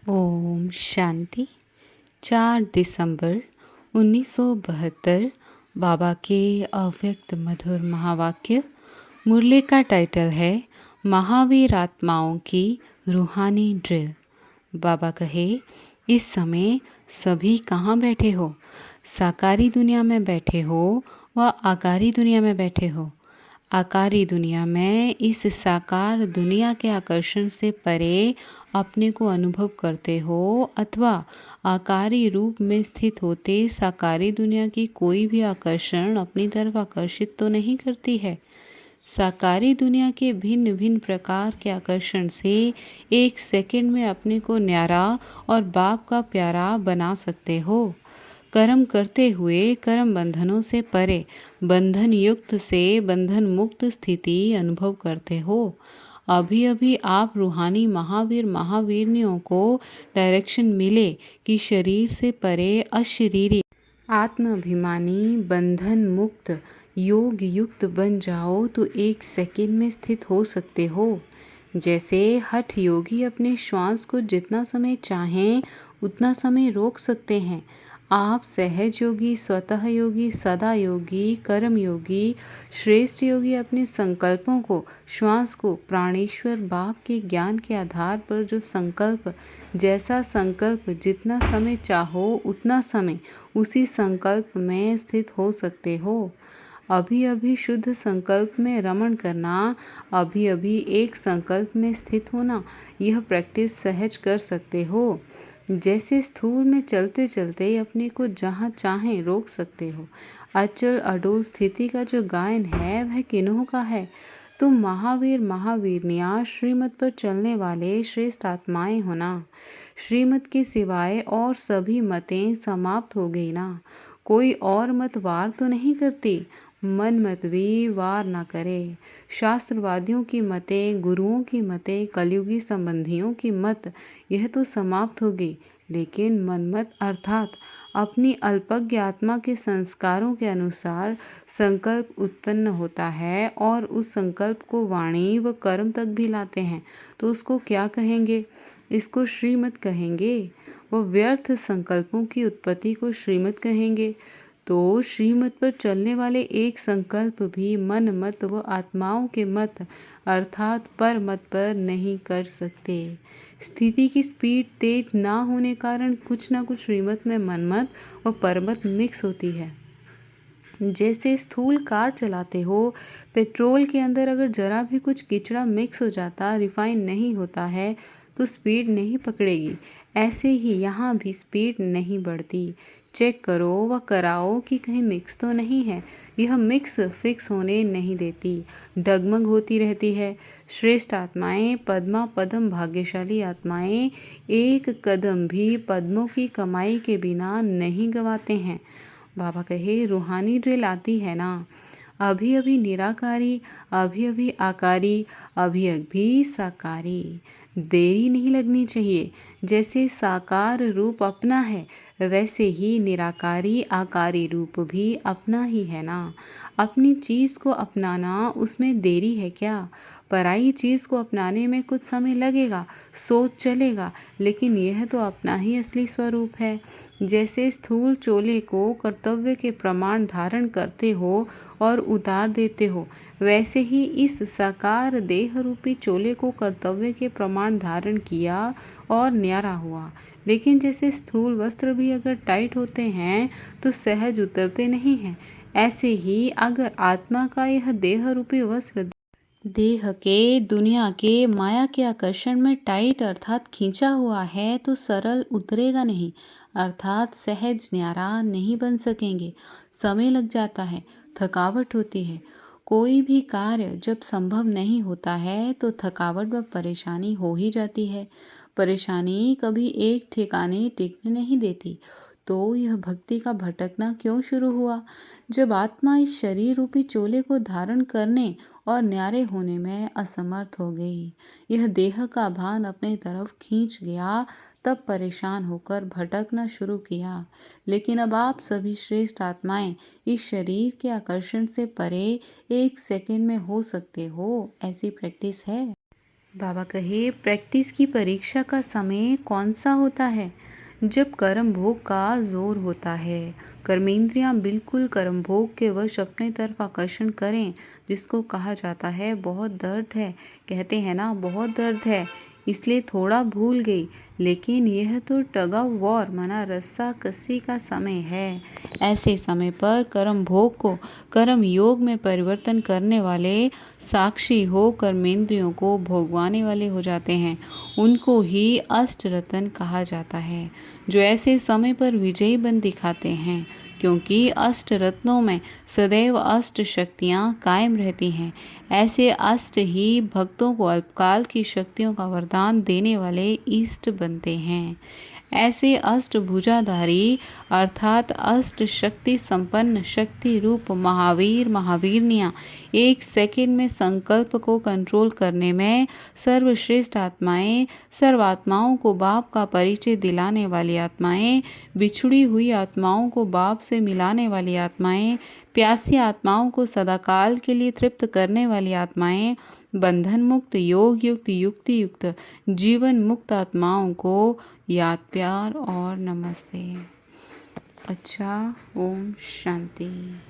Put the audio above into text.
ओम शांति। 4 दिसंबर 1972 बाबा के अव्यक्त मधुर महावाक्य। मुरली का टाइटल है महावीर आत्माओं की रूहानी ड्रिल। बाबा कहे, इस समय सभी कहाँ बैठे हो? साकारी दुनिया में बैठे हो व आकारी दुनिया में बैठे हो? आकारी दुनिया में इस साकार दुनिया के आकर्षण से परे अपने को अनुभव करते हो अथवा आकारी रूप में स्थित होते साकारी दुनिया की कोई भी आकर्षण अपनी तरफ आकर्षित तो नहीं करती है। साकारी दुनिया के भिन्न भिन्न प्रकार के आकर्षण से एक सेकंड में अपने को न्यारा और बाप का प्यारा बना सकते हो। कर्म करते हुए कर्म बंधनों से परे बंधन युक्त से बंधन मुक्त स्थिति अनुभव करते हो। अभी अभी आप रूहानी महावीर महावीरनियों को डायरेक्शन मिले कि शरीर से परे अशरीरी आत्माभिमानी बंधन मुक्त योग युक्त बन जाओ तो एक सेकंड में स्थित हो सकते हो। जैसे हठ योगी अपने श्वास को जितना समय चाहें उतना समय रोक सकते हैं, आप सहज योगी, स्वतः योगी, सदा योगी, कर्म योगी, श्रेष्ठ योगी अपने संकल्पों को, श्वास को प्राणेश्वर बाप के ज्ञान के आधार पर जो संकल्प, जैसा संकल्प जितना समय चाहो उतना समय उसी संकल्प में स्थित हो सकते हो। अभी अभी शुद्ध संकल्प में रमण करना, अभी अभी एक संकल्प में स्थित होना, यह प्रैक्टिस सहज कर सकते हो। जैसे स्थूल में चलते चलते अपने को जहाँ चाहें रोक सकते हो। अचल अडोल स्थिति का जो गायन है वह किन्हों का है? तुम महावीर महावीरनिया श्रीमत पर चलने वाले श्रेष्ठ आत्माएं हो ना। श्रीमत के सिवाय और सभी मतें समाप्त हो गई ना। कोई और मत वार तो नहीं करती। मन मतवी वार ना करे। शास्त्रवादियों की मतें, गुरुओं की मतें, कलयुगी संबंधियों की मत, यह तो समाप्त हो गई। लेकिन मनमत अर्थात अपनी अल्पज्ञ आत्मा के संस्कारों के अनुसार संकल्प उत्पन्न होता है और उस संकल्प को वाणी व कर्म तक भी लाते हैं, तो उसको क्या कहेंगे? इसको श्रीमत कहेंगे। वो व्यर्थ संकल्पों की उत्पत्ति को श्रीमत कहेंगे। तो श्रीमत पर चलने वाले एक संकल्प भी मन मत व आत्माओं के मत अर्थात पर मत पर नहीं कर सकते। स्थिति की स्पीड तेज ना होने कारण कुछ ना कुछ श्रीमत में मनमत व परमत मिक्स होती है। जैसे स्थूल कार चलाते हो, पेट्रोल के अंदर अगर जरा भी कुछ कीचड़ा मिक्स हो जाता, रिफाइन नहीं होता है, तो स्पीड नहीं पकड़ेगी। ऐसे ही यहाँ भी स्पीड नहीं बढ़ती। चेक करो व कराओ कि कहीं मिक्स तो नहीं है। यह मिक्स फिक्स होने नहीं देती, डगमग होती रहती है। श्रेष्ठ आत्माएं, पद्मा पद्म भाग्यशाली आत्माएं एक कदम भी पद्मों की कमाई के बिना नहीं गंवाते हैं। बाबा कहे, रूहानी ड्रिल आती है ना। अभी अभी निराकारी, अभी अभी आकारी, अभी अभी साकारी। देरी नहीं लगनी चाहिए। जैसे साकार रूप अपना है वैसे ही निराकारी आकारी रूप भी अपना ही है ना। अपनी चीज़ को अपनाना, उसमें देरी है क्या? पराई चीज़ को अपनाने में कुछ समय लगेगा, सोच चलेगा, लेकिन यह तो अपना ही असली स्वरूप है। जैसे स्थूल चोले को कर्तव्य के प्रमाण धारण करते हो और उतार देते हो, वैसे ही इस साकार देह रूपी चोले को कर्तव्य के प्रमाण धारण किया और न्यारा हुआ। लेकिन जैसे स्थूल वस्त्र भी अगर टाइट होते हैं तो सहज उतरते नहीं हैं, ऐसे ही अगर आत्मा का यह देह रूपी वस्त्र देह के, दुनिया के, माया के आकर्षण में टाइट अर्थात खींचा हुआ है तो सरल उतरेगा नहीं, अर्थात सहज न्यारा नहीं बन सकेंगे। समय लग जाता है, थकावट होती है। कोई भी कार्य जब संभव नहीं होता है तो थकावट व परेशानी हो ही जाती है। परेशानी कभी एक ठिकाने टिकने नहीं देती। तो यह भक्ति का भटकना क्यों शुरू हुआ? जब आत्मा इस शरीर रूपी चोले को धारण करने और न्यारे होने में असमर्थ हो गई, यह देह का भान अपनी तरफ खींच गया, तब परेशान होकर भटकना शुरू किया। लेकिन अब आप सभी श्रेष्ठ आत्माएं इस शरीर के आकर्षण से परे एक सेकंड में हो सकते हो। ऐसी प्रैक्टिस है। बाबा कहे, प्रैक्टिस की परीक्षा का समय कौन सा होता है? जब कर्म भोग का जोर होता है। कर्मेंद्रियां बिल्कुल कर्म भोग के वश अपने तरफ आकर्षण करें, जिसको कहा जाता है बहुत दर्द है। कहते हैं ना, बहुत दर्द है, इसलिए थोड़ा भूल गई। लेकिन यह तो टग ऑफ वॉर माना रस्सा कसी का समय है। ऐसे समय पर कर्म भोग को कर्म योग में परिवर्तन करने वाले साक्षी हो कर्मेंद्रियों को भोगवाने वाले हो जाते हैं। उनको ही अष्ट रत्न कहा जाता है, जो ऐसे समय पर विजयी बन दिखाते हैं, क्योंकि अष्ट रत्नों में सदैव अष्ट शक्तियाँ कायम रहती हैं। ऐसे अष्ट ही भक्तों को अल्पकाल की शक्तियों का वरदान देने वाले इष्ट बनते हैं। ऐसे अष्टभुजाधारी अर्थात अष्ट शक्ति संपन्न शक्ति रूप महावीर महावीरनियाँ एक सेकंड में संकल्प को कंट्रोल करने में सर्वश्रेष्ठ आत्माएं, सर्वात्माओं को बाप का परिचय दिलाने वाली आत्माएं, बिछुड़ी हुई आत्माओं को बाप से मिलाने वाली आत्माएं, प्यासी आत्माओं को सदाकाल के लिए तृप्त करने वाली आत्माएं, बंधन मुक्त योग युक्त युक्ति युक्त जीवन मुक्त आत्माओं को याद प्यार और नमस्ते। अच्छा, ओम शांति।